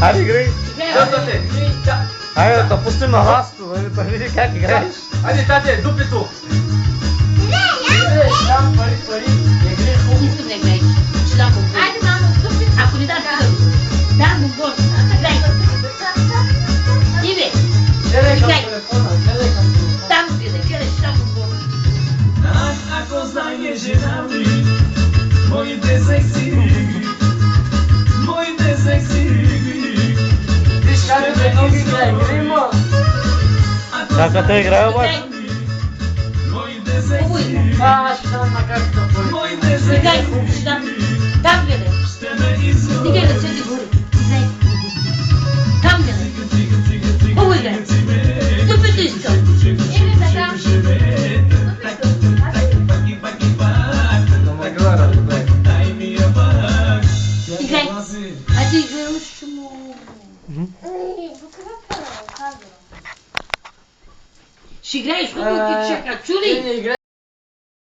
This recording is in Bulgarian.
Ари, играй. Да, тате. Айде да пустим на ластото, да види как играеш. Айде, тате, дупито. Там пари. Не грей хубаво. Нищо не гледай. Ще дам бомбон. Айде, мамо, дупи. Ако не дам, ще дам бомбон. Гледай. Иве, Гледай към телефона, гледай към телефона. там гледай, гледай, ще дам бомбон. Ако знаеш жена ми, моите секси, моите секси. Виж как да много играе, гримо. Как те играе обаче? Моите Хубаво секси, има. Ще дам на картата пари. моите Гледай, секси. ще дам. Там гледай. Ще ме изгони. Стигай ръцете горе. Гледай. Там гледай. Хубаво играй. Дупито искам. Име така. Да ме гледа, добре. Играй. Айде играй още му. Ще играеш хубаво, ти чака. Чули? Не играе.